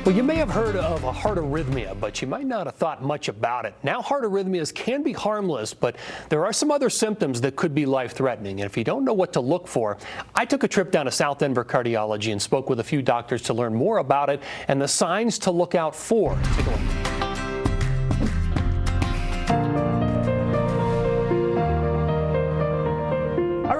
Well, you may have heard of a heart arrhythmia, but you might not have thought much about it. Now, heart arrhythmias can be harmless, but there are some other symptoms that could be life-threatening. And if you don't know what to look for, I took a trip down to South Denver Cardiology and spoke with a few doctors to learn more about it and the signs to look out for. Take a look.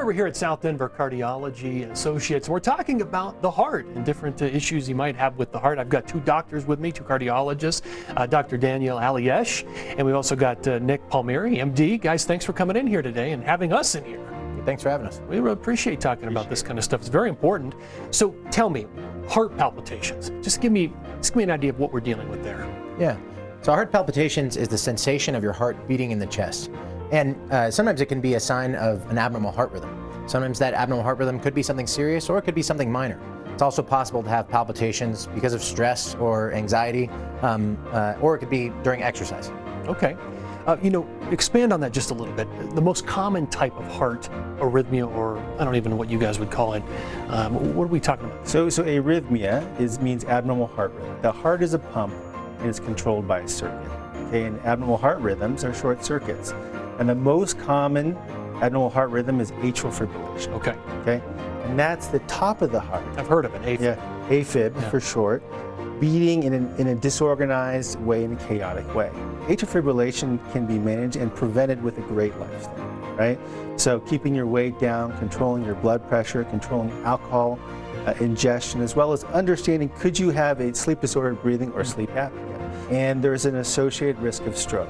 We're here at South Denver Cardiology Associates. We're talking about the heart and different issues you might have with the heart. I've got two doctors with me, two cardiologists, Dr. Danile Alyesh, and we've also got Nick Palmeri, MD. Guys, thanks for coming in here today and having us in here. Thanks for having us. We really appreciate talking about this kind of stuff. It's very important. So tell me, heart palpitations. Just give me an idea of what we're dealing with there. Yeah. So heart palpitations is the sensation of your heart beating in the chest. And sometimes it can be a sign of an abnormal heart rhythm. Sometimes that abnormal heart rhythm could be something serious or it could be something minor. It's also possible to have palpitations because of stress or anxiety, or it could be during exercise. Okay. Expand on that just a little bit. The most common type of heart arrhythmia, or I don't even know what you guys would call it, what are we talking about? So arrhythmia means abnormal heart rhythm. The heart is a pump and it's controlled by a circuit. Okay, and abnormal heart rhythms are short circuits. And the most common abnormal heart rhythm is atrial fibrillation. Okay, and that's the top of the heart. I've heard of it. A-Fib. Yeah, A-Fib for short, beating in a disorganized way, in a chaotic way. Atrial fibrillation can be managed and prevented with a great lifestyle, right? So keeping your weight down, controlling your blood pressure, controlling alcohol ingestion, as well as understanding could you have a sleep disordered breathing or sleep apnea. And there's an associated risk of stroke.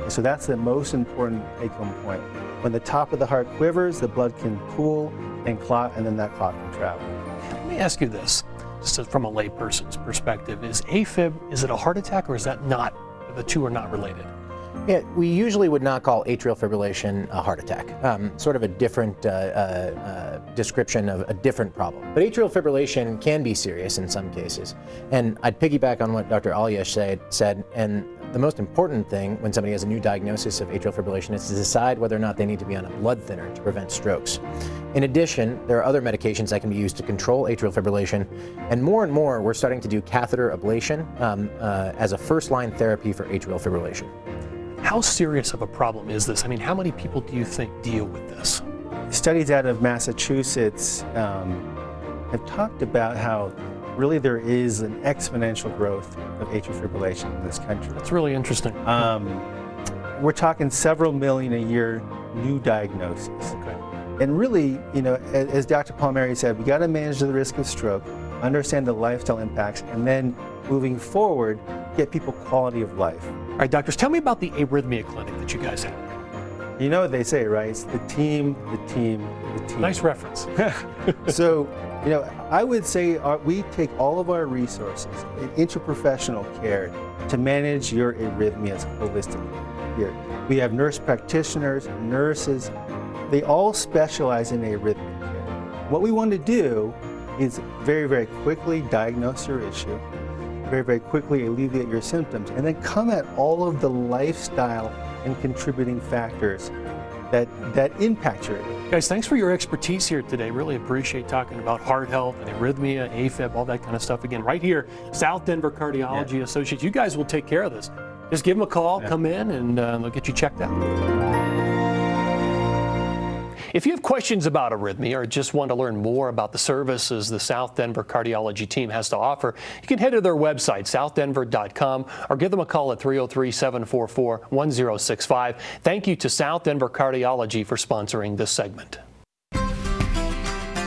So that's the most important take-home point. When the top of the heart quivers, the blood can pool and clot, and then that clot can travel. Let me ask you this, just from a layperson's perspective. Is A-Fib, is it a heart attack, or is that not, the two are not related? Yeah, we usually would not call atrial fibrillation a heart attack, sort of a different description of a different problem. But atrial fibrillation can be serious in some cases. And I'd piggyback on what Dr. Alyesh said, and the most important thing when somebody has a new diagnosis of atrial fibrillation is to decide whether or not they need to be on a blood thinner to prevent strokes. In addition, there are other medications that can be used to control atrial fibrillation, and more we're starting to do catheter ablation as a first-line therapy for atrial fibrillation. How serious of a problem is this? I mean, how many people do you think deal with this? Studies out of Massachusetts have talked about how really there is an exponential growth of atrial fibrillation in this country. That's really interesting. We're talking several million a year new diagnoses. Okay. And really, as Dr. Palmeri said, we got to manage the risk of stroke, understand the lifestyle impacts, and then moving forward, get people quality of life. All right, doctors, tell me about the arrhythmia clinic that you guys have. You know what they say, right? It's the team. Nice reference. So, I would say we take all of our resources in interprofessional care to manage your arrhythmias holistically. Here, we have nurse practitioners, nurses. They all specialize in arrhythmia care. What we want to do is very, very quickly diagnose your issue, very, very quickly alleviate your symptoms, and then come at all of the lifestyle and contributing factors that impact your arrhythmia. Guys, thanks for your expertise here today. Really appreciate talking about heart health and arrhythmia, A-Fib, all that kind of stuff. Again, right here, South Denver Cardiology Associates. You guys will take care of this. Just give them a call, come in, and they'll get you checked out. If you have questions about arrhythmia or just want to learn more about the services the South Denver Cardiology team has to offer, you can head to their website, southdenver.com, or give them a call at 303-744-1065. Thank you to South Denver Cardiology for sponsoring this segment.